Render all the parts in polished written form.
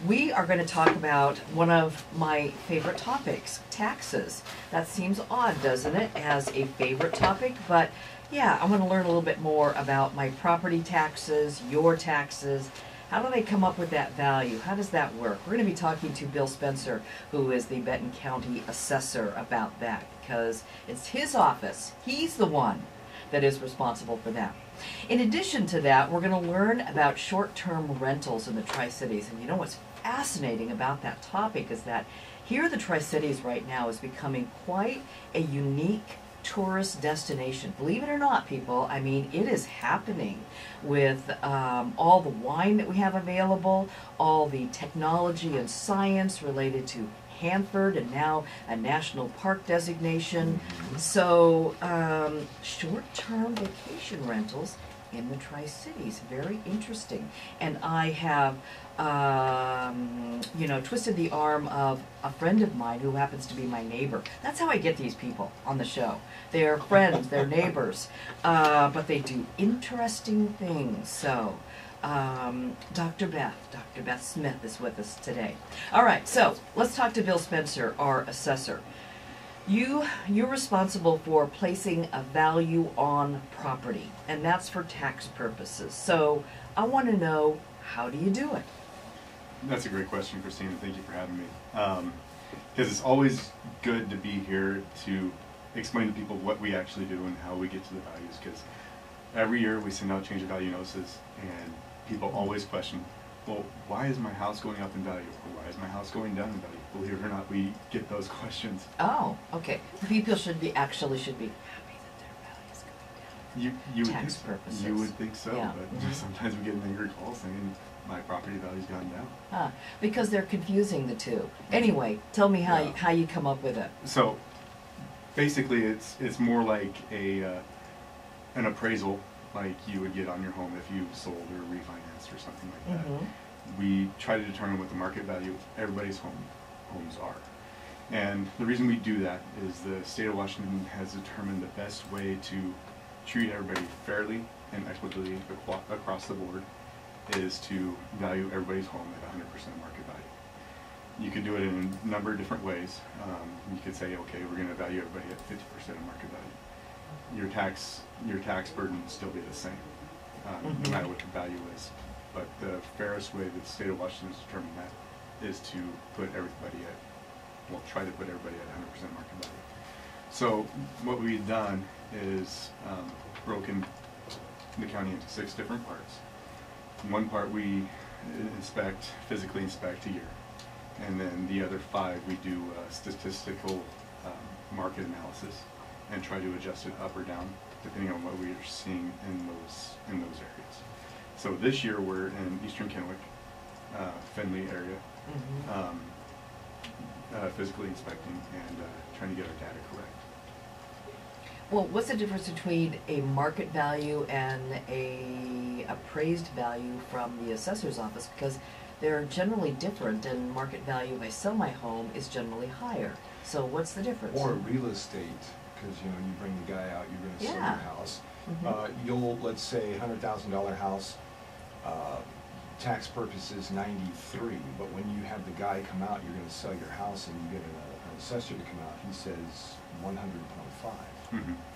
We are going to talk about one of my favorite topics, taxes. That seems odd, doesn't it, as a favorite topic? But yeah, I want to learn a little bit more about my property taxes, your taxes. How do they come up with that value? How does that work? We're going to be talking to Bill Spencer, who is the Benton County Assessor, about that, because it's his office. He's the one that is responsible for that. In addition to that, we're going to learn about short-term rentals in the Tri-Cities. And you know what's fascinating about that topic is that here the Tri-Cities right now is becoming quite a unique tourist destination. Believe it or not, people, I mean, it is happening with all the wine that we have available, all the technology and science related to Hanford, and now a national park designation. So short-term vacation rentals in the Tri-Cities, very interesting. And I have twisted the arm of a friend of mine who happens to be my neighbor. That's how I get these people on the show. They're friends, they're neighbors, but they do interesting things. So Dr. Beth Smith is with us today. All right, so let's talk to Bill Spencer, our assessor. You're responsible for placing a value on property, and that's for tax purposes. So I want to know, how do you do it? That's a great question, Christine. Thank you for having me. Because it's always good to be here to explain to people what we actually do and how we get to the values. Because every year we send out change of value notices, and people always question, well, why is my house going up in value? Or why is my house going down in value? Believe it or not, we get those questions. Oh, okay. People should be happy that their value is going down. You tax purposes. You would think so, Yeah. but sometimes we get an angry call saying my property value's gone down. Because they're confusing the two. Anyway, tell me how you come up with it. So basically, it's more like an appraisal, like you would get on your home if you sold or refinanced or something like that. We try to determine what the market value of everybody's homes are. And the reason we do that is the state of Washington has determined the best way to treat everybody fairly and equitably across the board is to value everybody's home at 100% market value. You could do it in a number of different ways. You could say, okay, we're going to value everybody at 50% of market value. Your tax burden will still be the same, no matter what the value is. But the fairest way that the state of Washington has determined that is to put everybody try to put everybody at 100% market value. So what we've done is broken the county into 6 different parts. One part we physically inspect a year. And then the other 5 we do statistical market analysis and try to adjust it up or down depending on what we are seeing in those areas. So this year we're in Eastern Kennewick, Findlay area, physically inspecting and trying to get our data correct. Well, what's the difference between a market value and a appraised value from the assessor's office? Because they're generally different, and market value, if I sell my home, is generally higher. So what's the difference? Or real estate, because you bring the guy out, you're going to sell your house. You'll, let's say, $100,000 house, tax purposes 93, but when you have the guy come out, you're going to sell your house, and you get an assessor to come out, he says 100.5.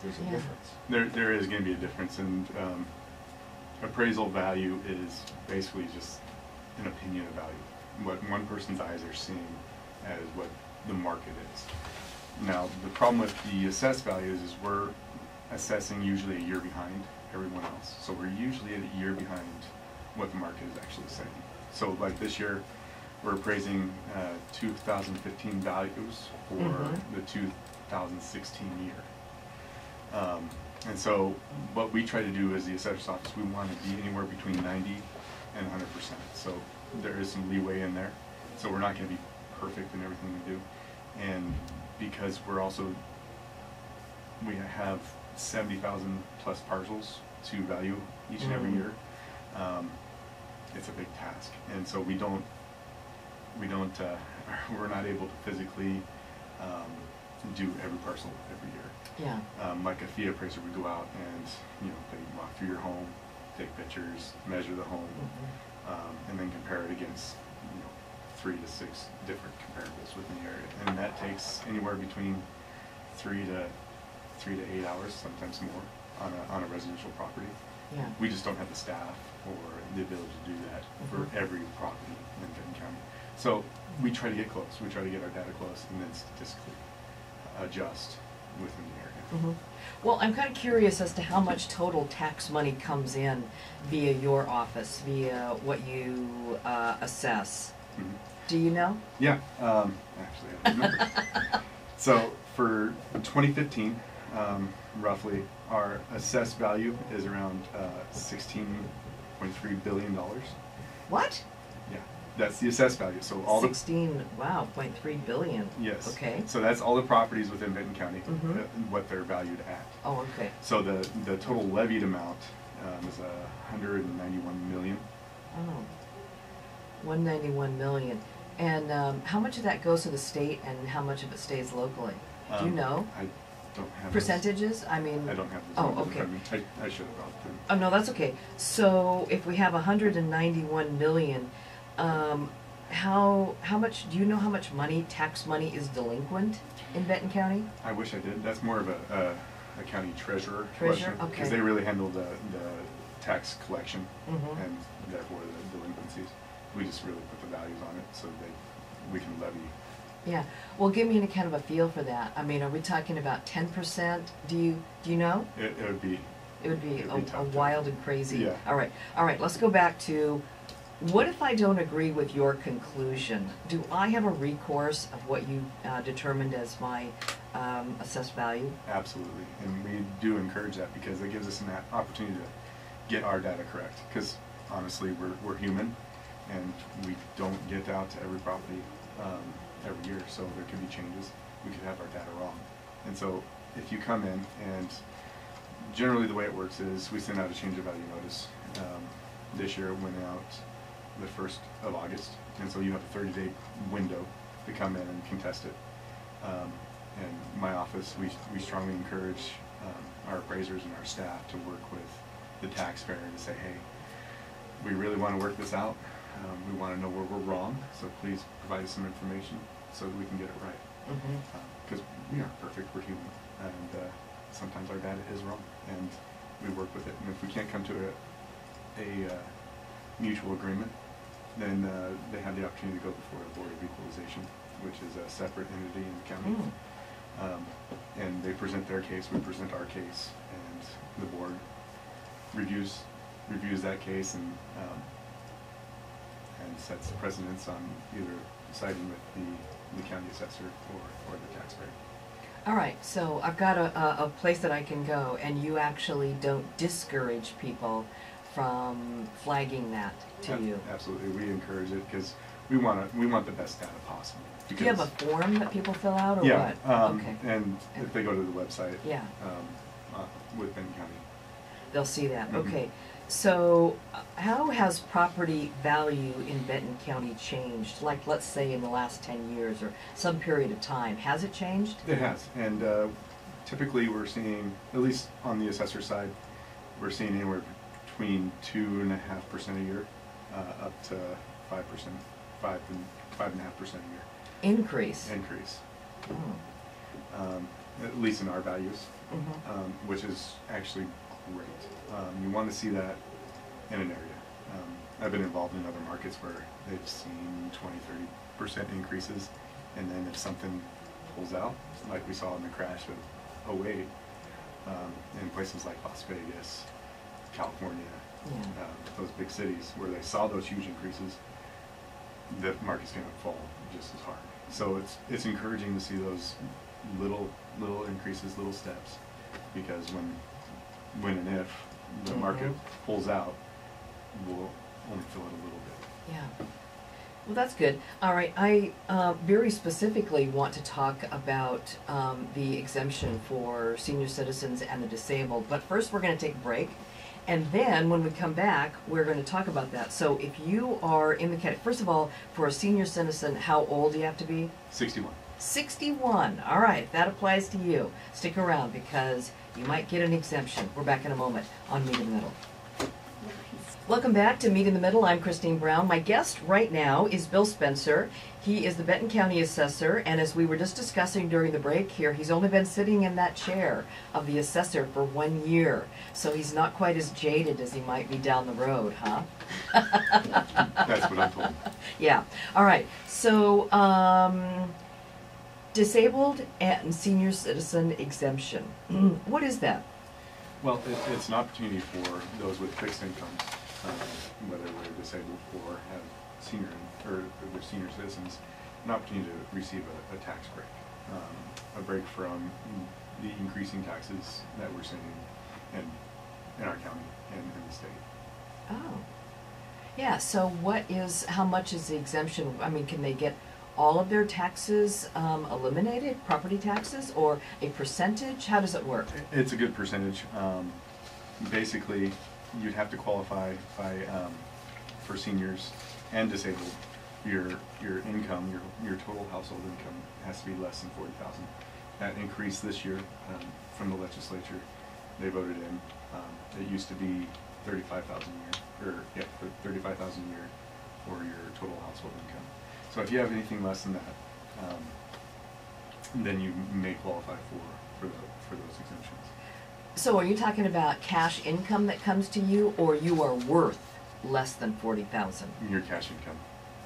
There's a difference. There is going to be a difference, and appraisal value is basically just an opinion of value. What one person's eyes are seeing as what the market is. Now, the problem with the assessed values is we're assessing usually a year behind everyone else. So we're usually at a year behind what the market is actually saying. So like this year, we're appraising 2015 values for the 2016 year. And so what we try to do as the assessor's office, we want to be anywhere between 90 and 100%. So there is some leeway in there. So we're not going to be perfect in everything we do. And because we have 70,000 plus parcels to value each and every year, it's a big task. And so we're not able to physically do every parcel every year. Like a fee appraiser would go out and they walk through your home, take pictures, measure the home, and then compare it against 3 to 6 different comparables within the area, and that takes anywhere between 3 to 8 hours, sometimes more, on a residential property. Yeah. We just don't have the staff or the ability to do that for every property in Benton County. So we try to get close. We try to get our data close and then statistically adjust within the area. Well, I'm kind of curious as to how much total tax money comes in via your office, via what you assess. Do you know? Yeah, actually I don't remember. So for 2015, roughly, our assessed value is around $16.3 billion. What? Yeah, that's the assessed value. So all 0.3 billion. Yes. Okay. So that's all the properties within Benton County, what they're valued at. Oh, okay. So the total levied amount is 191 million. Oh, 191 million. And how much of that goes to the state and how much of it stays locally? Do you know? I don't have percentages? I mean, I don't have those oh, numbers in okay. front of me. I should have brought them. Oh, no, that's okay. So if we have 191 million, how much, do you know how much money, tax money, is delinquent in Benton County? I wish I did. That's more of a county treasurer Treasurer? question. Okay. Because they really handle the tax collection Mhm. and therefore the delinquencies. We just really put the values on it so that we can levy. Yeah. Well, give me any kind of a feel for that. I mean, are we talking about 10%? Do you know? It would be. It would be It'd a be tough to- wild and crazy. Yeah. All right. All right. Let's go back to, what if I don't agree with your conclusion? Do I have a recourse of what you determined as my assessed value? Absolutely, and we do encourage that because it gives us an opportunity to get our data correct. Because honestly, we're human, and we don't get out to every property every year, so there could be changes. We could have our data wrong, and so if you come in, and generally the way it works is we send out a change of value notice. This year it went out the 1st of August, and so you have a 30-day window to come in and contest it. And my office, we strongly encourage our appraisers and our staff to work with the taxpayer to say, hey, we really want to work this out. We want to know where we're wrong, so please provide us some information so that we can get it right. Because we aren't perfect, we're human, and sometimes our data is wrong, and we work with it. And if we can't come to a mutual agreement, then they have the opportunity to go before a board of equalization, which is a separate entity in the county. And they present their case, we present our case, and the board reviews that case and sets precedence on either siding with the county assessor or the taxpayer. All right, so I've got a place that I can go, and you actually don't discourage people from flagging that to you. Absolutely, we encourage it because we want the best data possible. Do you have a form that people fill out, or yeah, what? Okay. And if they go to the website, Yeah. With Benton County, They'll see that. Mhm. Okay. So how has property value in Benton County changed? Like, let's say in the last 10 years or some period of time. Has it changed? it has, and typically we're seeing, at least on the assessor side, we're seeing anywhere between 2.5% a year, up to 5%, 5.5% a year. Increase. Increase. Oh. At least in our values, Mhm. which is actually great. You want to see that in an area. I've been involved in other markets where they've seen 20–30% increases, and then if something pulls out, like we saw in the crash of 2008, in places like Las Vegas, California, Yeah. those big cities where they saw those huge increases, the market's going to fall just as hard. So it's encouraging to see those little increases, little steps, because when and if the market pulls out, we'll only feel it a little bit. Yeah. Well, that's good. All right. I very specifically want to talk about the exemption for senior citizens and the disabled. But first, we're going to take a break. And then when we come back, we're going to talk about that. So if you are in the category, first of all, for a senior citizen, how old do you have to be? 61. 61. All right, that applies to you. Stick around because you might get an exemption. We're back in a moment on Meet in the Middle. Welcome back to Meet in the Middle. I'm Christine Brown. My guest right now is Bill Spencer. He is the Benton County Assessor, and as we were just discussing during the break here, he's only been sitting in that chair of the Assessor for 1 year, so he's not quite as jaded as he might be down the road, huh? That's what I'm told. Yeah. All right. So, disabled and senior citizen exemption. What is that? Well, it's an opportunity for those with fixed incomes, whether they're disabled or have senior or they're senior citizens, an opportunity to receive a tax break, a break from the increasing taxes that we're seeing in our county and in the state. Oh, yeah. So, how much is the exemption? I mean, can they get all of their taxes eliminated, property taxes, or a percentage? How does it work? It's a good percentage. Basically, you'd have to qualify for seniors and disabled. Your income, your total household income has to be less than $40,000. That increased this year from the legislature. They voted in. It used to be $35,000 a year, $35,000 a year for your total household income. So if you have anything less than that, then you may qualify for those exemptions. So are you talking about cash income that comes to you, or you are worth less than $40,000? Your cash income.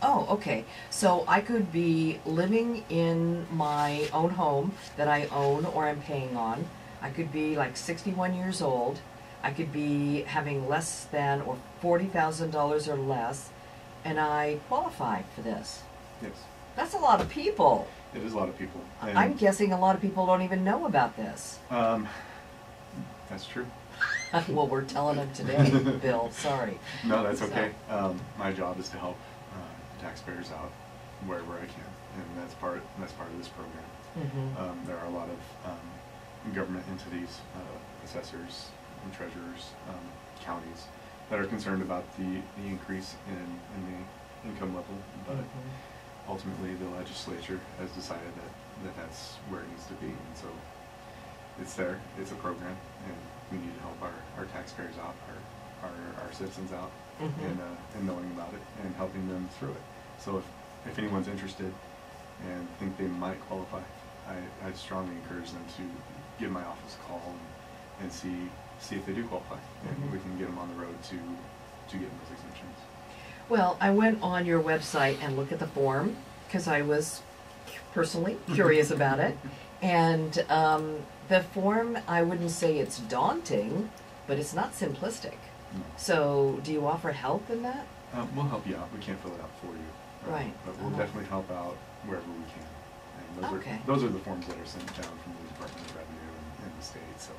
Oh, okay. So I could be living in my own home that I own or I'm paying on. I could be like 61 years old. I could be having less than or $40,000 or less, and I qualify for this. Yes. That's a lot of people. It is a lot of people. And I'm guessing a lot of people don't even know about this. That's true. Well, we're telling them today, Bill. Sorry. No, that's okay. My job is to help taxpayers out wherever I can, and that's part of this program. Mm-hmm. There are a lot of government entities, assessors and treasurers, counties that are concerned about the increase in the income level, but ultimately the legislature has decided that that's where it needs to be, and so it's there. It's a program, and we need to help our taxpayers out, our citizens out, in knowing about it and helping them through it. So if anyone's interested and think they might qualify, I strongly encourage them to give my office a call and see if they do qualify, and we can get them on the road to getting those exemptions. Well, I went on your website and looked at the form because I was personally curious about it. And the form, I wouldn't say it's daunting, but it's not simplistic. No. So do you offer help in that? We'll help you out. We can't fill it out for you. Right. But we'll definitely help out wherever we can. And those are the forms that are sent down from the Department of Revenue and the state, so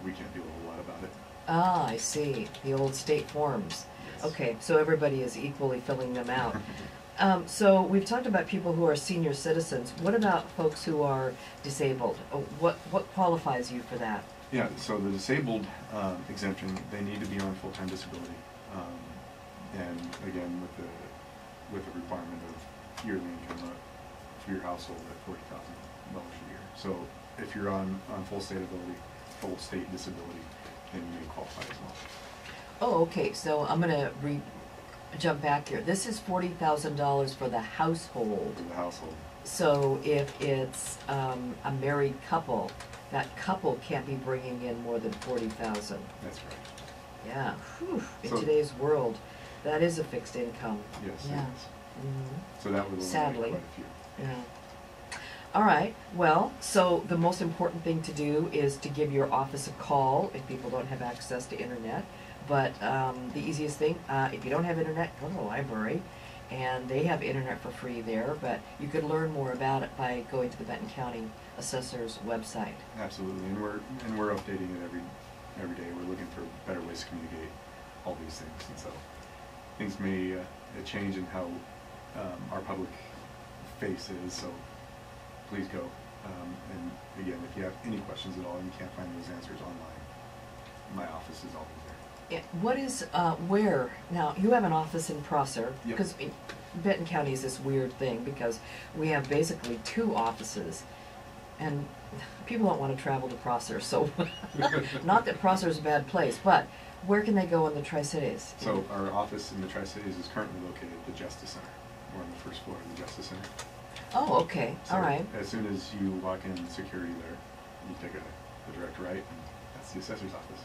we can't do a whole lot about it. Ah, I see. The old state forms. Yes. Okay, so everybody is equally filling them out. So we've talked about people who are senior citizens. What about folks who are disabled? What qualifies you for that? Yeah, so the disabled exemption, they need to be on full-time disability. And again, with the requirement of yearly income for your household at $40,000 a year. So if you're on full state disability, then you may qualify as well. Oh, okay. So I'm going to jump back here. This is $40,000 for the household. For the household. So if it's a married couple, that couple can't be bringing in more than $40,000. That's right. Yeah. Whew. In So, today's world, that is a fixed income. Yes, Yeah. it is. So that would eliminate Sadly. quite a few. Yeah. All right. Well, so the most important thing to do is to give your office a call if people don't have access to internet. But the easiest thing, if you don't have internet, go to the library, and they have internet for free there. But you could learn more about it by going to the Benton County Assessor's website. Absolutely, and we're updating it every day. We're looking for better ways to communicate all these things, and so things may change in how our public face is. So please go. And again, if you have any questions at all and you can't find those answers online, my office is always there. Yeah, what is, where, now, you have an office in Prosser, Yep. because Benton County is this weird thing, because we have basically two offices, and people don't want to travel to Prosser, so, not that Prosser is a bad place, but Where can they go in the Tri-Cities? So our office in the Tri-Cities is currently located at the Justice Center. We're on the first floor of the Justice Center. Oh, okay, So all right. as soon as you walk in security there, you take a direct right, and that's the assessor's office.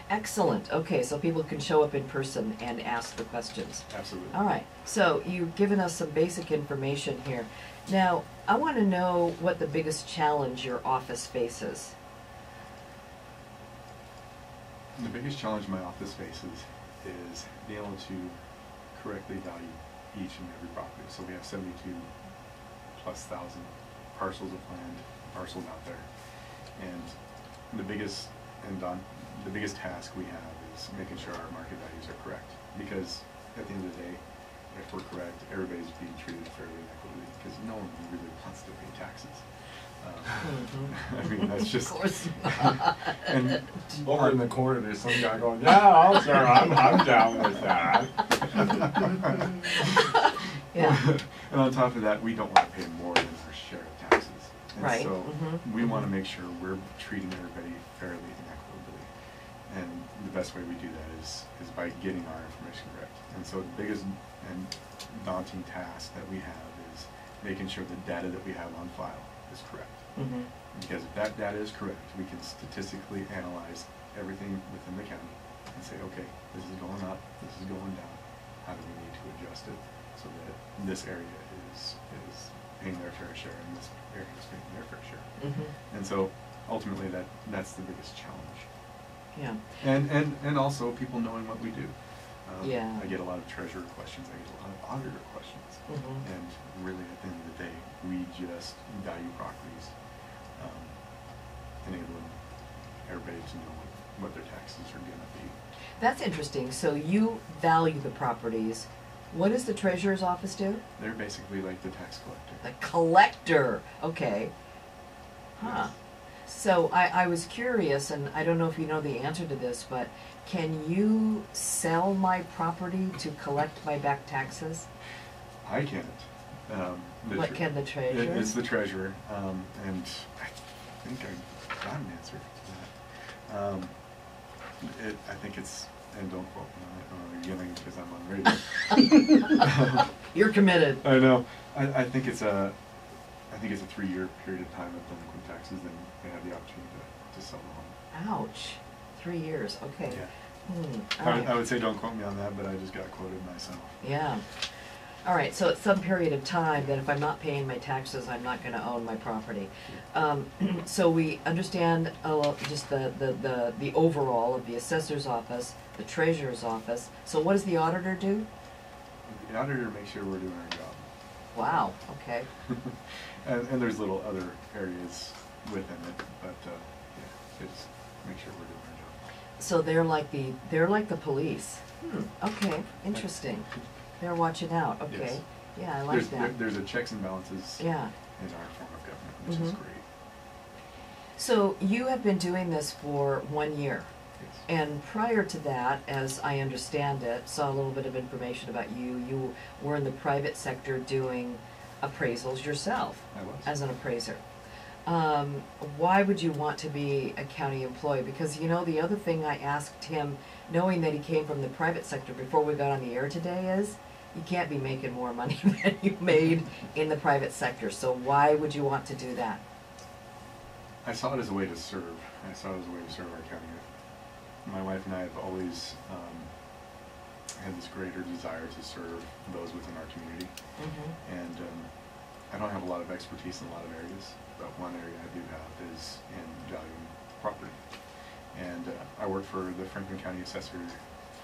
Excellent, okay, so people can show up in person and ask the questions. Absolutely. All right, so you've given us some basic information here. Now, I want to know what the biggest challenge your office faces. The biggest challenge my office faces is being able to correctly value each and every property. So we have 72,000+ parcels of land, parcels out there. And the biggest task we have is making sure our market values are correct. Because at the end of the day, if we're correct, everybody's being treated fairly and equitably, because no one really wants to pay taxes. I mean, that's just. Of course not. And Over in the corner, there's some guy going, yeah, sir, I'm down with that. Yeah. And on top of that, we don't want to pay more than our share of taxes. And Right. so Mhm. we want to make sure we're treating everybody fairly and equitably. And the best way we do that is by getting our information correct. And so the biggest and daunting task that we have is making sure the data that we have on file is correct. Mhm. Because if that data is correct, we can statistically analyze everything within the county and say, okay, this is going up, this is going down. How do we need to adjust it so that this area is paying their fair share and this area is paying their fair share? Mhm. And so ultimately that's the biggest challenge. Yeah. And also people knowing what we do. Yeah. I get a lot of treasurer questions, I get a lot of auditor questions. Mhm. And really at the end of the day, we just value properties, enabling everybody to know what their taxes are gonna be. That's interesting. So you value the properties. What does the treasurer's office do? They're basically like the tax collector. The collector. Okay. Huh. So I was curious, and I don't know if you know the answer to this, but can you sell my property to collect my back taxes? I can't. What can the treasurer? It's the treasurer, and I think I got an answer to that. I think it's, and don't quote me on it again because I'm on radio. You're committed. I know. I think it's a 3-year period of time of delinquent taxes, then they have the opportunity to sell the home. Ouch. 3 years. Okay. Yeah. All right. I would say don't quote me on that, but I just got quoted myself. Yeah. All right, so at some period of time, that if I'm not paying my taxes, I'm not going to own my property. So we understand just the overall of the assessor's office, the treasurer's office. So what does the auditor do? The auditor makes sure we're doing our job. Wow, okay. And there's little other areas within it, but yeah, it's make sure we're doing our job. So they're like the police. Okay, interesting. They're watching out, okay. Yes. Yeah, I like that. There's a checks and balances Yeah. in our form of government, which is Mhm. great. So you have been doing this for 1 year. Yes. And prior to that, as I understand it, saw a little bit of information about you. You were in the private sector doing appraisals yourself I was. as an appraiser. Why would you want to be a county employee? Because you know, the other thing I asked him, knowing that he came from the private sector before we got on the air today, is you can't be making more money than you made in the private sector. So why would you want to do that? I saw it as a way to serve. I saw it as a way to serve our county. My wife and I have always had this greater desire to serve those within our community. Mm-hmm. And I don't have a lot of expertise in a lot of areas, but one area I do have is in valuing property. And I worked for the Franklin County Assessor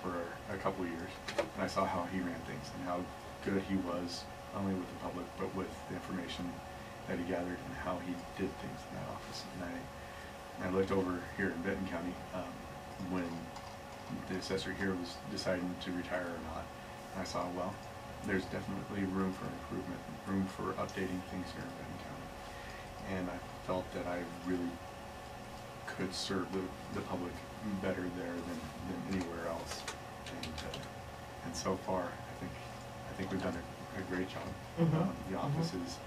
for a couple of years, and I saw how he ran things and how good he was, not only with the public, but with the information that he gathered and how he did things in that office. And I looked over here in Benton County when the assessor here was deciding to retire or not, and I saw, well, there's definitely room for improvement, room for updating things here in Benton County. And I felt that I really could serve the public better there than anywhere else. And so far, I think we've done a great job. Mm-hmm. The office is,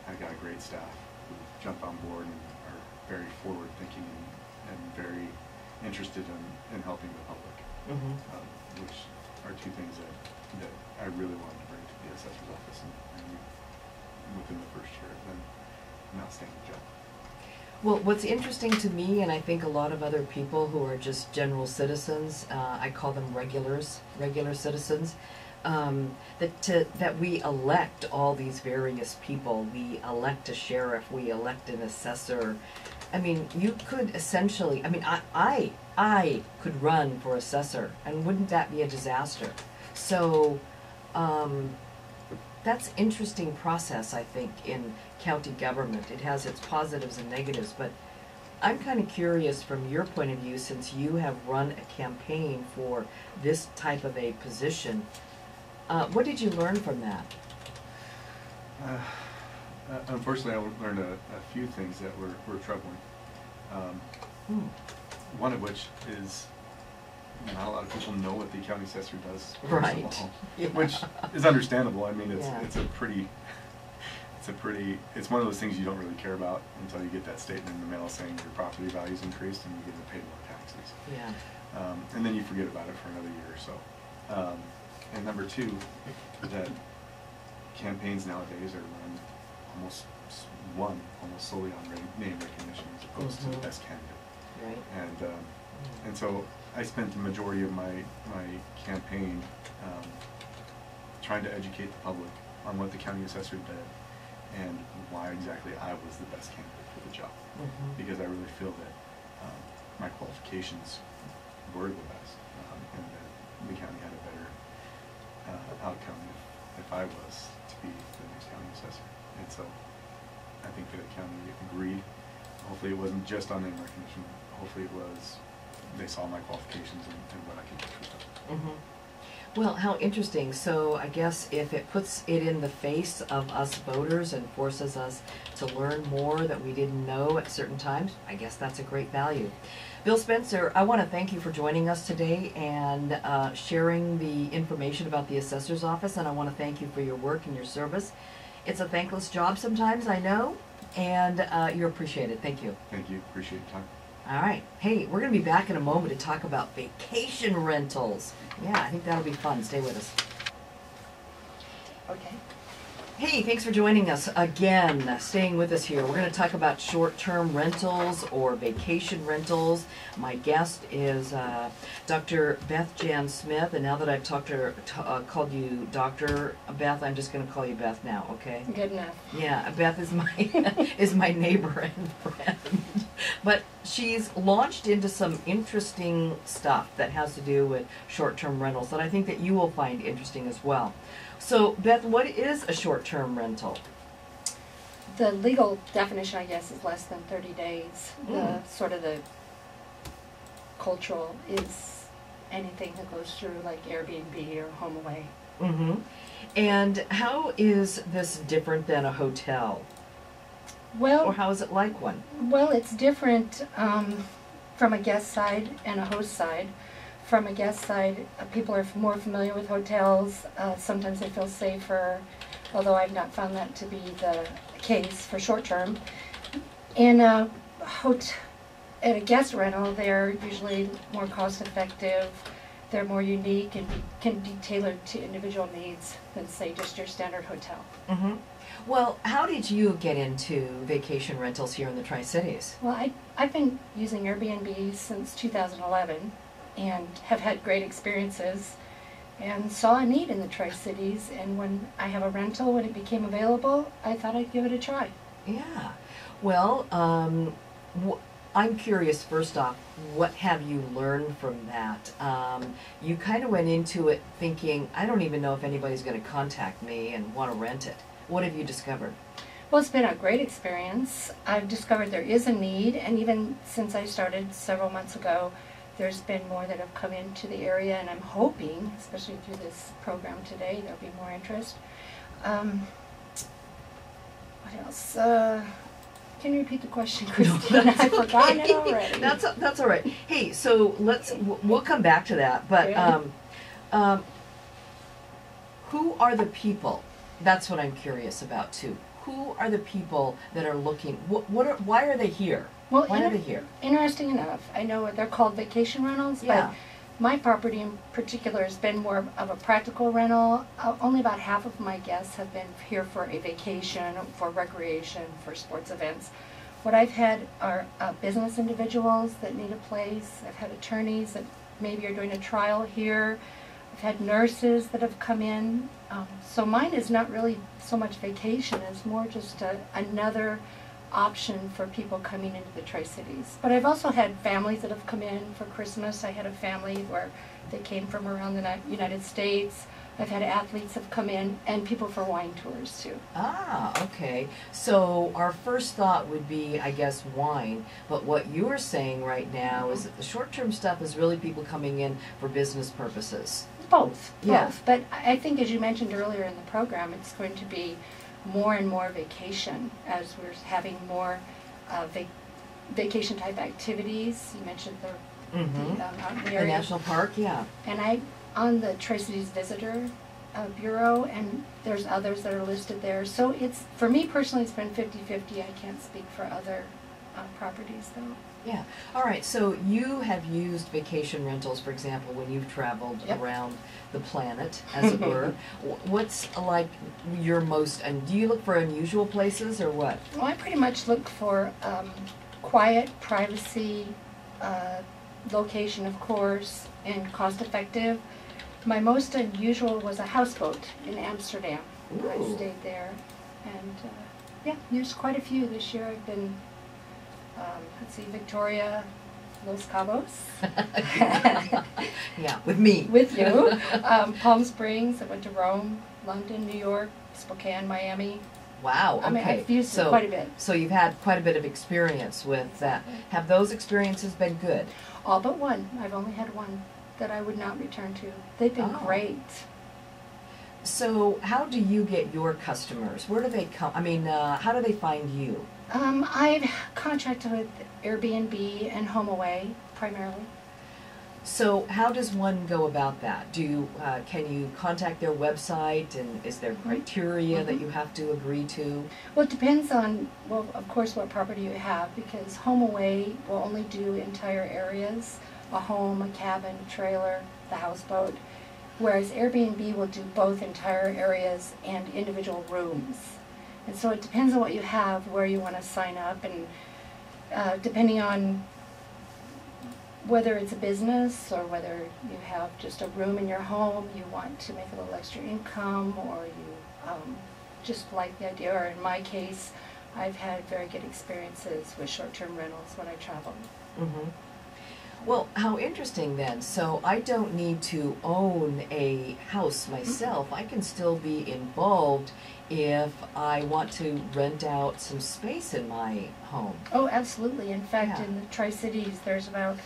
I've got a great staff who jump on board and are very forward thinking and very interested in helping the public, which are two things that I really wanted to bring to the assessor's office, and within the first year, then an outstanding job. Well, what's interesting to me, and I think a lot of other people who are just general citizens, I call them regular citizens, that we elect all these various people. We elect a sheriff, we elect an assessor. I mean, you could essentially, I mean, I could run for assessor, and wouldn't that be a disaster? So, that's interesting process, I think, in county government. It has its positives and negatives, but I'm kind of curious from your point of view, since you have run a campaign for this type of a position, what did you learn from that? Unfortunately, I learned a few things that were troubling. One of which is not a lot of people know what the county assessor does. Right. Yeah. Which is understandable. I mean, it's one of those things you don't really care about until you get that statement in the mail saying your property value's increased and you get to pay more taxes. Yeah. And then you forget about it for another year or so. And number two, that campaigns nowadays are run almost solely on name recognition as opposed to the best candidate. Right. And so I spent the majority of my campaign trying to educate the public on what the county assessor did and why exactly I was the best candidate for the job. Because I really feel that my qualifications were the best, and that the county had a better outcome if I was to be the next county assessor. And so I think that the county agreed. Hopefully it wasn't just on name recognition. Hopefully it was, they saw my qualifications and what I could do for them. Well, how interesting. So I guess if it puts it in the face of us voters and forces us to learn more that we didn't know at certain times, I guess that's a great value. Bill Spencer, I want to thank you for joining us today and sharing the information about the assessor's office, and I want to thank you for your work and your service. It's a thankless job sometimes, I know, and you're appreciated. Thank you. Thank you. Appreciate your time. All right. Hey, we're going to be back in a moment to talk about vacation rentals. Yeah, I think that'll be fun. Stay with us. Okay. Hey, thanks for joining us again, staying with us here. We're going to talk about short-term rentals or vacation rentals. My guest is Dr. Beth Jan Smith, and now that I've called you Dr. Beth, I'm just going to call you Beth now, okay? Good enough. Yeah, Beth is my neighbor and friend. But she's launched into some interesting stuff that has to do with short-term rentals that I think that you will find interesting as well. So, Beth, what is a short-term rental? The legal definition, I guess, is less than 30 days. The sort of the cultural is anything that goes through like Airbnb or home away. And how is this different than a hotel? Well, or how is it like one? Well, it's different from a guest side and a host side. From a guest side, people are more familiar with hotels. Sometimes they feel safer, although I've not found that to be the case for short term. In at a guest rental, they're usually more cost effective. They're more unique and can be tailored to individual needs than, say, just your standard hotel. Well, how did you get into vacation rentals here in the Tri-Cities? Well, I've been using Airbnb since 2011 and have had great experiences and saw a need in the Tri-Cities, and when I have a rental, when it became available, I thought I'd give it a try. Yeah. Well, I'm curious, first off, what have you learned from that? You kind of went into it thinking, I don't even know if anybody's going to contact me and want to rent it. What have you discovered? Well, it's been a great experience. I've discovered there is a need, and even since I started several months ago, there's been more that have come into the area, and I'm hoping, especially through this program today, there'll be more interest. What else? Can you repeat the question, Christine? I've forgotten it already. That's all right. Hey, so we'll come back to that, but who are the people? That's what I'm curious about too. Who are the people that are looking? Why are they here? Well, Why are they here? Interesting enough, I know they're called vacation rentals, Yeah. but my property in particular has been more of a practical rental. Only about half of my guests have been here for a vacation, for recreation, for sports events. What I've had are business individuals that need a place. I've had attorneys that maybe are doing a trial here. I've had nurses that have come in. So mine is not really so much vacation, it's more just another option for people coming into the Tri-Cities. But I've also had families that have come in for Christmas. I had a family where they came from around the United States. I've had athletes have come in, and people for wine tours too. Ah, okay. So our first thought would be, I guess, wine. But what you are saying right now is that the short-term stuff is really people coming in for business purposes. Both, Yeah. both. But I think, as you mentioned earlier in the program, it's going to be more and more vacation as we're having more vacation type activities. You mentioned the, out in the The area. national park, yeah. And I'm on the Tri-Cities Visitor Bureau, and there's others that are listed there. So it's, for me personally, it's been 50-50. I can't speak for other properties though. Yeah. All right. So you have used vacation rentals, for example, when you've traveled Yep. around the planet, as it were. What's like your most, and do you look for unusual places or what? Well, I pretty much look for quiet, privacy, location, of course, and cost effective. My most unusual was a houseboat in Amsterdam. I Ooh. stayed there, and yeah, used quite a few this year. I've been, let's see, Victoria, Los Cabos. Yeah, with me. With you. Palm Springs, I went to Rome, London, New York, Spokane, Miami. Wow. Okay. I mean, I've used it quite a bit. So you've had quite a bit of experience with that. Have those experiences been good? All but one. I've only had one that I would not return to. They've been Oh. great. So how do you get your customers? Where do they come? I mean, how do they find you? I've contracted with Airbnb and HomeAway primarily. So how does one go about that? Do you, can you contact their website, and is there criteria that you have to agree to? Well, it depends on, well, of course, what property you have, because HomeAway will only do entire areas, a home, a cabin, a trailer, the houseboat, whereas Airbnb will do both entire areas and individual rooms. And so it depends on what you have, where you want to sign up, and depending on whether it's a business or whether you have just a room in your home, you want to make a little extra income, or you just like the idea, or in my case, I've had very good experiences with short-term rentals when I travel. Mm-hmm. Well, how interesting then. So I don't need to own a house myself. I can still be involved if I want to rent out some space in my home. Oh, absolutely. In fact, Yeah. in the Tri-Cities, there's about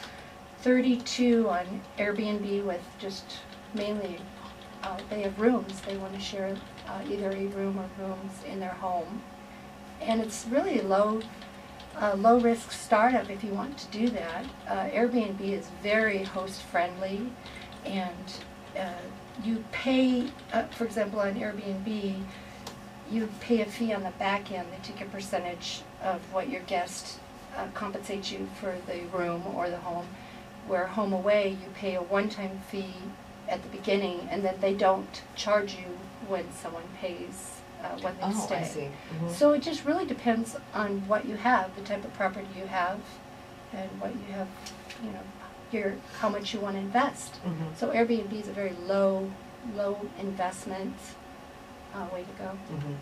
32 on Airbnb with just mainly, they have rooms. They want to share either a room or rooms in their home. And it's really low risk startup if you want to do that. Airbnb is very host friendly, and you pay, for example, on Airbnb, you pay a fee on the back end. They take a percentage of what your guest compensates you for the room or the home. Where HomeAway, you pay a one-time fee at the beginning, and then they don't charge you when someone pays when they stay. I see. Mm-hmm. So it just really depends on what you have, the type of property you have, and what you have, you know, how much you want to invest. Mm-hmm. So Airbnb is a very low investment way to go. Mm-hmm.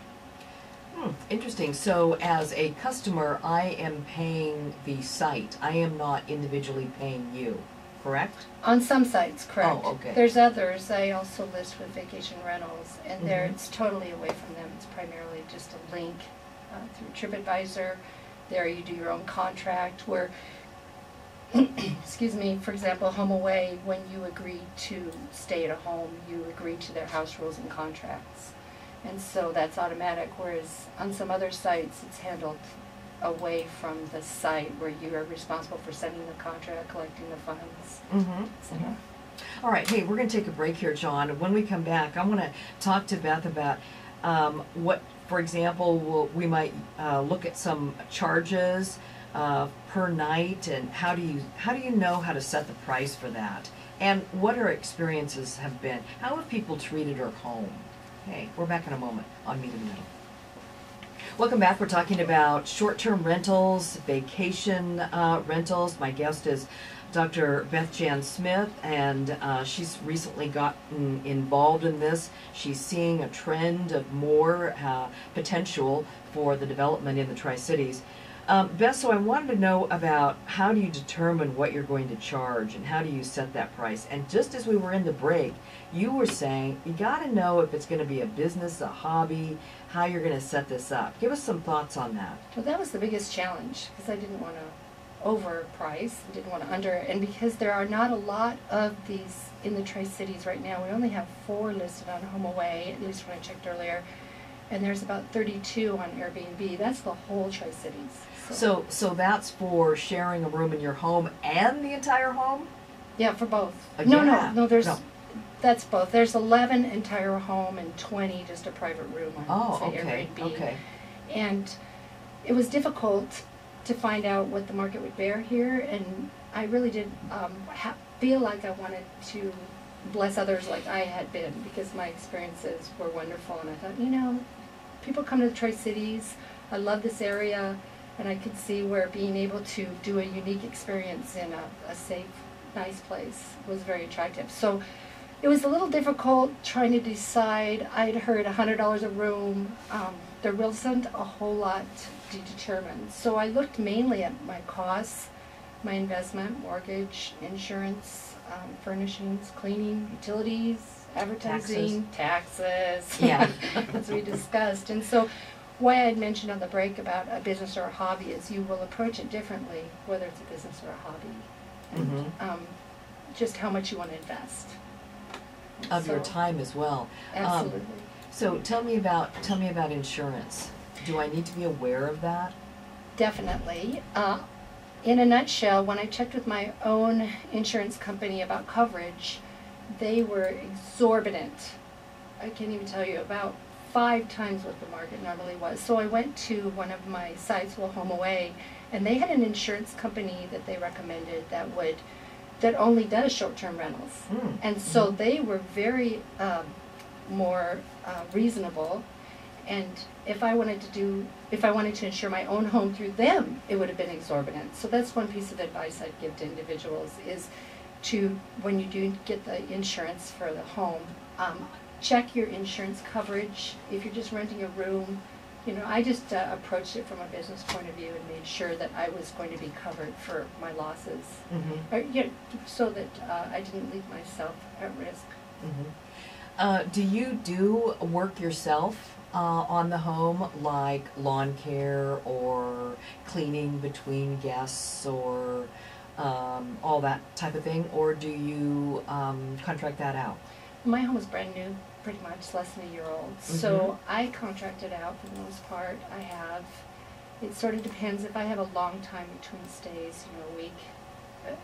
Interesting. So as a customer, I am paying the site. I am not individually paying you, correct? On some sites, correct. Oh, okay. There's others I also list with vacation rentals, and there Mhm. it's totally away from them. It's primarily just a link through TripAdvisor. There you do your own contract where, excuse me, for example, HomeAway, when you agree to stay at a home, you agree to their house rules and contracts. And so that's automatic, whereas on some other sites, it's handled away from the site where you are responsible for sending the contract, collecting the funds, Mm-hmm. etc. All right. Hey, we're going to take a break here, John. When we come back, I want to talk to Beth about what, for example, we might look at some charges per night, and how do you know how to set the price for that? And what our experiences have been? How have people treated our home? Hey, we're back in a moment on Meet in the Middle. Welcome back. We're talking about short-term rentals, vacation rentals. My guest is Dr. Beth Jan Smith, and she's recently gotten involved in this. She's seeing a trend of more potential for the development in the Tri-Cities. Beth, so I wanted to know about how do you determine what you're going to charge and how do you set that price? And just as we were in the break, you were saying you got to know if it's going to be a business, a hobby, how you're going to set this up. Give us some thoughts on that. Well, that was the biggest challenge because I didn't want to overprice, didn't want to under, and because there are not a lot of these in the Tri-Cities right now. We only have 4 listed on HomeAway, at least when I checked earlier, and there's about 32 on Airbnb. That's the whole Tri-Cities. So that's for sharing a room in your home and the entire home? Yeah, for both. Yeah. No, that's both. There's 11 entire home and 20 just a private room on, say, Airbnb. Okay. And it was difficult to find out what the market would bear here, and I really did feel like I wanted to bless others like I had been, because my experiences were wonderful, and I thought, people come to the Tri-Cities, I love this area, and I could see where being able to do a unique experience in a safe, nice place was very attractive. So it was a little difficult trying to decide. I'd heard $100 a room. There wasn't a whole lot to determine. So I looked mainly at my costs, my investment, mortgage, insurance, furnishings, cleaning, utilities, advertising, taxes, Yeah. as we discussed. And so why I'd mentioned on the break about a business or a hobby is you will approach it differently, whether it's a business or a hobby, and just how much you want to invest. Of your time as well. Absolutely. So tell me about insurance. Do I need to be aware of that? Definitely. In a nutshell, when I checked with my own insurance company about coverage, they were exorbitant. I can't even tell you, about 5 times what the market normally was. So I went to one of my sites, HomeAway, and they had an insurance company that they recommended that only does short-term rentals. And so they were very more reasonable. And if I wanted to insure my own home through them, it would have been exorbitant. So that's one piece of advice I'd give to individuals is to, when you do get the insurance for the home, check your insurance coverage. If you're just renting a room, I just approached it from a business point of view and made sure that I was going to be covered for my losses, so that I didn't leave myself at risk. Do you do work yourself on the home, like lawn care or cleaning between guests or all that type of thing, or do you contract that out? My home is brand new, pretty much, less than a year old. So I contract it out for the most part. It sort of depends. If I have a long time between stays, a week,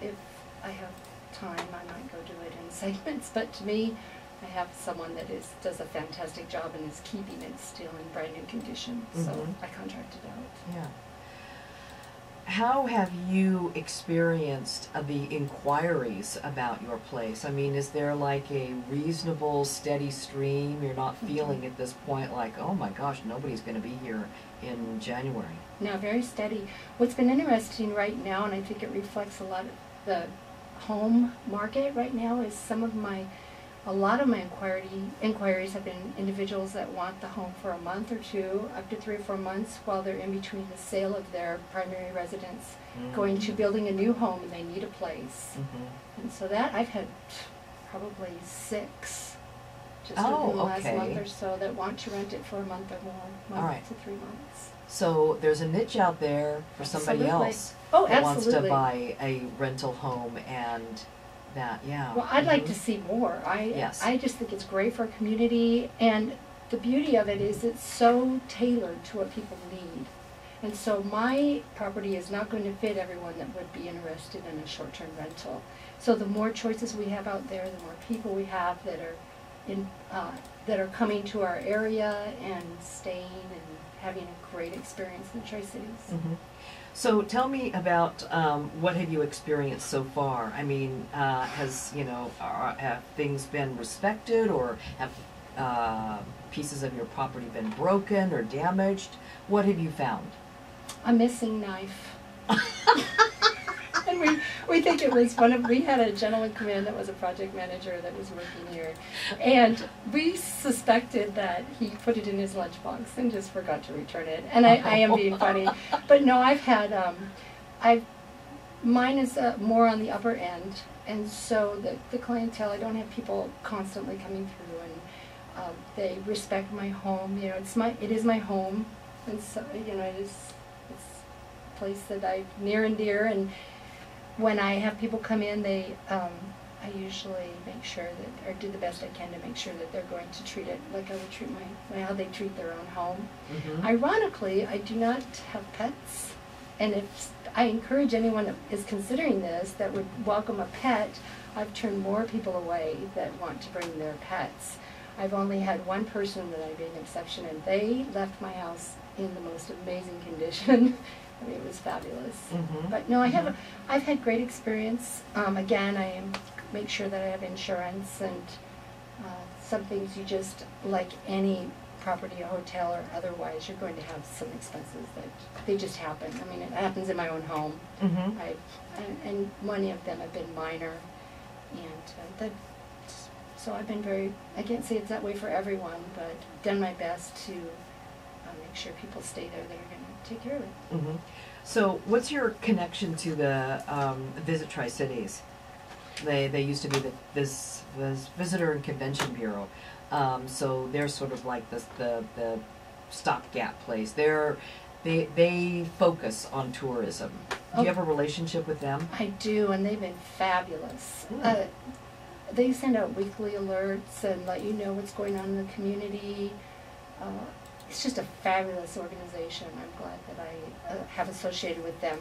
if I have time, I might go do it in segments. But to me, I have someone that does a fantastic job and is keeping it still in brand new condition. So I contract it out. Yeah. How have you experienced the inquiries about your place? I mean, is there like a reasonable, steady stream? You're not feeling at this point like, oh my gosh, nobody's going to be here in January. No, very steady. What's been interesting right now, and I think it reflects a lot of the home market right now, is a lot of my inquiries have been individuals that want the home for a month or 2, up to 3 or 4 months, while they're in between the sale of their primary residence, going to building a new home, and they need a place. And so that I've had probably 6 just within the last month or so that want to rent it for a month or more, month to 3 months. So there's a niche out there for somebody else that wants to buy a rental home and that, Well, I'd like to see more. I just think it's great for a community, and the beauty of it is it's so tailored to what people need. And so my property is not going to fit everyone that would be interested in a short-term rental. So the more choices we have out there, the more people we have that are that are coming to our area and staying and having a great experience in the Tri-Cities. Mm-hmm. So tell me about what have you experienced so far? I mean, have things been respected, or have pieces of your property been broken or damaged? What have you found? A missing knife. And we think it was we had a gentleman come in that was a project manager that was working here, and we suspected that he put it in his lunchbox and just forgot to return it. And I am being funny, but no, I've had, mine is more on the upper end, and so the clientele, I don't have people constantly coming through, and they respect my home. You know, it is my home, and so, you know, it's a place that I near and dear, and when I have people come in, I usually make sure that, or do the best I can to make sure that they're going to treat it like I would treat how they treat their own home. Mm-hmm. Ironically, I do not have pets, and if I encourage anyone that is considering this that would welcome a pet, I've turned more people away that want to bring their pets. I've only had one person that I made an exception, and they left my house in the most amazing condition. I mean, it was fabulous. Mm-hmm. But no, I've had great experience. Again, I make sure that I have insurance, and some things you just, like any property, a hotel or otherwise, you're going to have some expenses that they just happen. I mean, it happens in my own home. Mm-hmm. And many of them have been minor, and so I've been I can't say it's that way for everyone, but done my best to make sure people stay there that are going to take care of it. Mm-hmm. So what's your connection to the Visit Tri-Cities? They used to be this Visitor and Convention Bureau. So they're sort of like the stopgap place. They focus on tourism. Do you have a relationship with them? I do, and they've been fabulous. They send out weekly alerts and let you know what's going on in the community. It's just a fabulous organization. I'm glad that I have associated with them.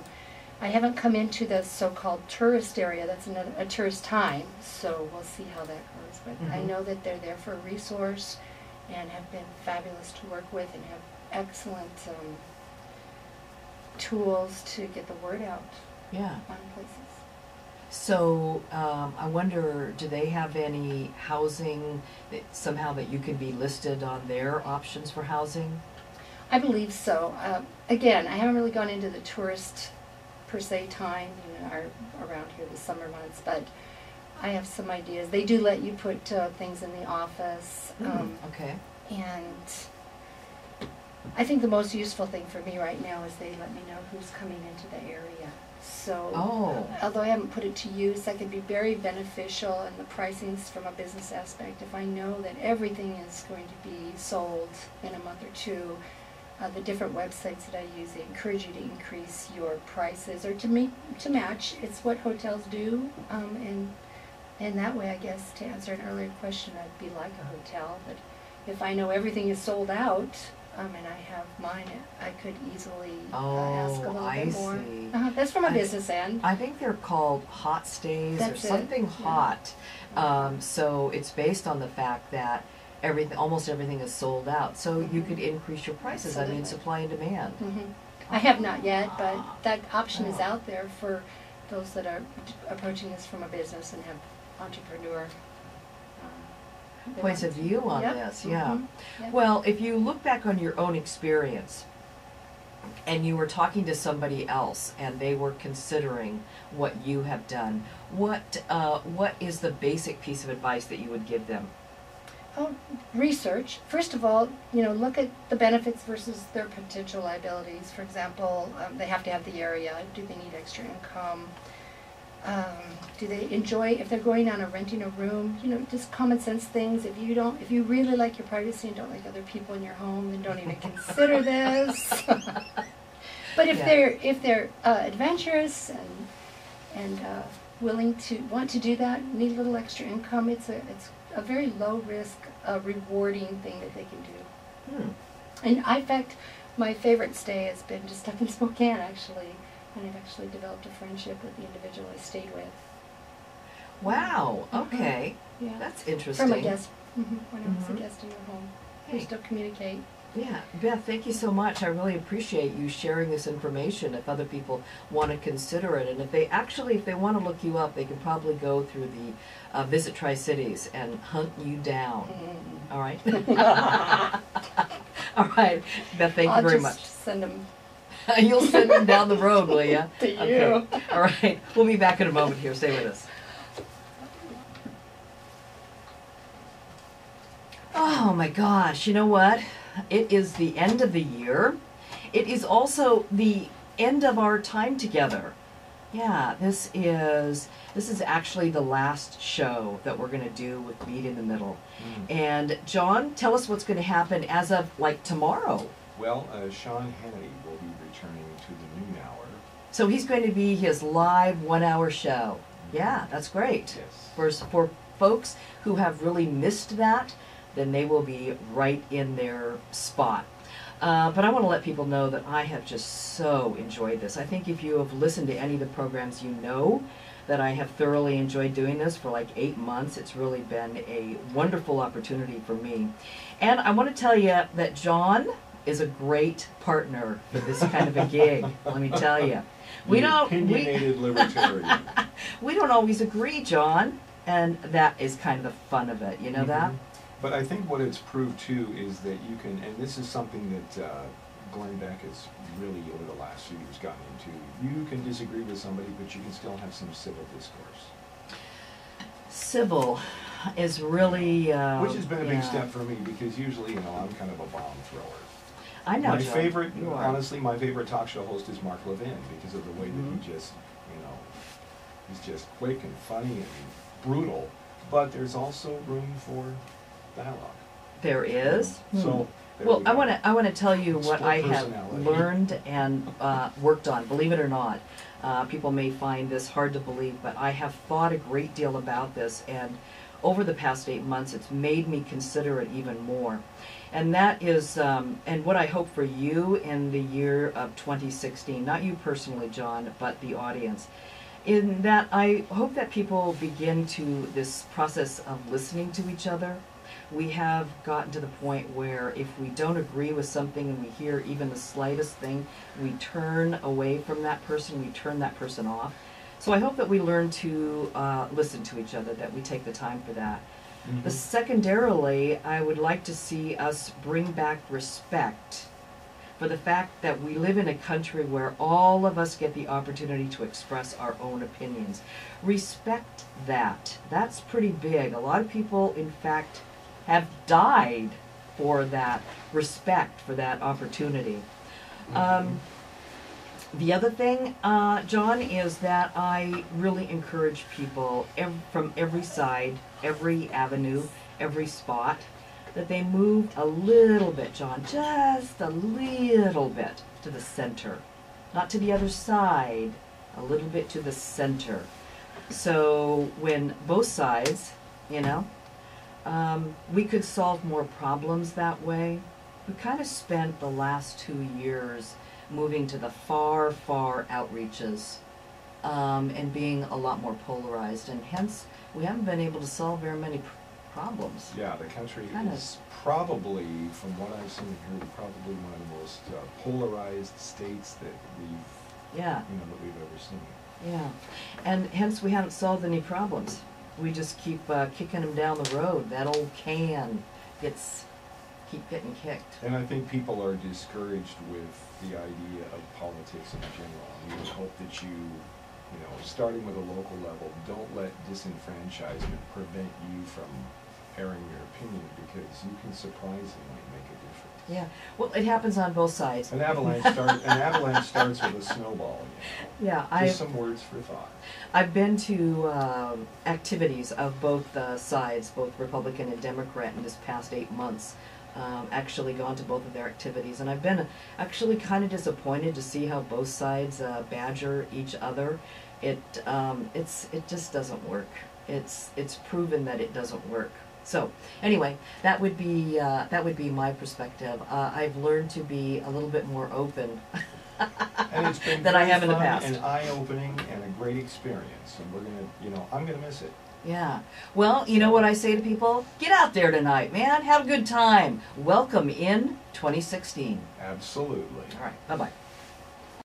I haven't come into the so-called tourist area. That's a tourist time, so we'll see how that goes. But mm-hmm. I know that they're there for a resource and have been fabulous to work with and have excellent tools to get the word out on places. So I wonder, do they have any housing somehow that you can be listed on their options for housing? I believe so. Again, I haven't really gone into the tourist per se time, around here the summer months, but I have some ideas. They do let you put things in the office. Okay. And I think the most useful thing for me right now is they let me know who's coming into the area. So, although I haven't put it to use, that could be very beneficial, and the pricing's from a business aspect. If I know that everything is going to be sold in a month or two, the different websites that I use, they encourage you to increase your prices or to match. It's what hotels do, and that way, I guess, to answer an earlier question, I'd be like a hotel. But if I know everything is sold out, and I have mine, I could easily ask a little bit more. See. That's from a business end. I think they're called hot stays or something hot. So it's based on the fact that almost everything is sold out. So you could increase your prices. Absolutely. I mean, supply and demand. I have not yet, but that option is out there for those that are approaching this from a business and have entrepreneur points of view on this. Yeah. Yep. Well, if you look back on your own experience and you were talking to somebody else and they were considering what you have done, what is the basic piece of advice that you would give them? Oh, research. First of all, look at the benefits versus their potential liabilities. For example, they have to have the area. Do they need extra income? Do they enjoy, if they're going on renting a room, just common sense things. If you really like your privacy and don't like other people in your home, then don't even consider this. But if they're adventurous and want to do that, need a little extra income, it's a very low risk, rewarding thing that they can do. And in fact, my favorite stay has been just up in Spokane, actually. And I've actually developed a friendship with the individual I stayed with. Wow. Okay. Yeah. That's interesting. When I was a guest in your home. We Hey. still communicate. Yeah, Beth, thank you so much. I really appreciate you sharing this information if other people want to consider it. And if they want to look you up, they can probably go through the Visit Tri-Cities and hunt you down. All right? All right. Beth, thank you very much. I'll just send them You'll send them down the road, will you? to you. Okay. All right. We'll be back in a moment here. Stay with us. Oh my gosh, you know what? It is the end of the year. It is also the end of our time together. Yeah, this is actually the last show that we're going to do with Meet in the Middle. And John, tell us what's going to happen as of like tomorrow. Well, Sean Hannity will be returning to the noon hour. So he's going to be his live 1 hour show. Yeah, that's great. Yes. For folks who have really missed that, then they will be right in their spot. But I want to let people know that I have just so enjoyed this. I think if you have listened to any of the programs, you know that I have thoroughly enjoyed doing this for like 8 months. It's really been a wonderful opportunity for me. And I want to tell you that John is a great partner for this kind of a gig, let me tell you. Opinionated libertarian. We don't always agree, John, and that is kind of the fun of it, you know that? But I think what it's proved too is that you can, and this is something that Glenn Beck has really over the last few years gotten into, you can disagree with somebody, but you can still have some civil discourse. Civil is really... Which has been a big yeah. step for me, because usually, you know, I'm kind of a bomb thrower. I know, My John. favorite, You are. honestly, my favorite talk show host is Mark Levin, because of the way that he just, you know, he's just quick and funny and brutal, but there's also room for dialogue. There is. So, there Well, we I go. want to tell you what Split I have personality. learned and worked on. Believe it or not, people may find this hard to believe, but I have thought a great deal about this, and over the past 8 months, it's made me consider it even more. And that is, and what I hope for you in the year of 2016, not you personally, John, but the audience, in that I hope that people begin to this process of listening to each other. We have gotten to the point where if we don't agree with something and we hear even the slightest thing, we turn away from that person, we turn that person off. So I hope that we learn to listen to each other, that we take the time for that. But secondarily, I would like to see us bring back respect for the fact that we live in a country where all of us get the opportunity to express our own opinions. Respect that. That's pretty big. A lot of people, in fact, have died for that respect, for that opportunity. The other thing, John, is that I really encourage people from every side, every avenue, every spot, that they move a little bit, John, just a little bit to the center. Not to the other side, a little bit to the center. So when both sides, you know, we could solve more problems that way. We kind of spent the last 2 years moving to the far, far outreaches and being a lot more polarized, and hence we haven't been able to solve very many problems. Yeah, the country Kind is probably, from what I've seen here, probably one of the most polarized states that we've, Yeah, that we've ever seen. yeah, and hence we haven't solved any problems. We just keep kicking them down the road. That old can keep getting kicked. And I think people are discouraged with the idea of politics in general. We would hope that you starting with a local level, don't let disenfranchisement prevent you from airing your opinion, because you can surprisingly make a difference. Yeah, well, it happens on both sides. An avalanche starts with a snowball. Yeah, Just some words for thought. I've been to activities of both sides, both Republican and Democrat, in this past 8 months. Actually gone to both of their activities, and I've been actually kind of disappointed to see how both sides badger each other. It just doesn't work. It's proven that it doesn't work. So anyway, that would be my perspective. I've learned to be a little bit more open And it's been than I have in the fun past. and eye-opening and a great experience, and we're gonna, I'm gonna miss it. Yeah. Well, you know what I say to people? Get out there tonight, man. Have a good time. Welcome in 2016. Absolutely. All right. Bye-bye.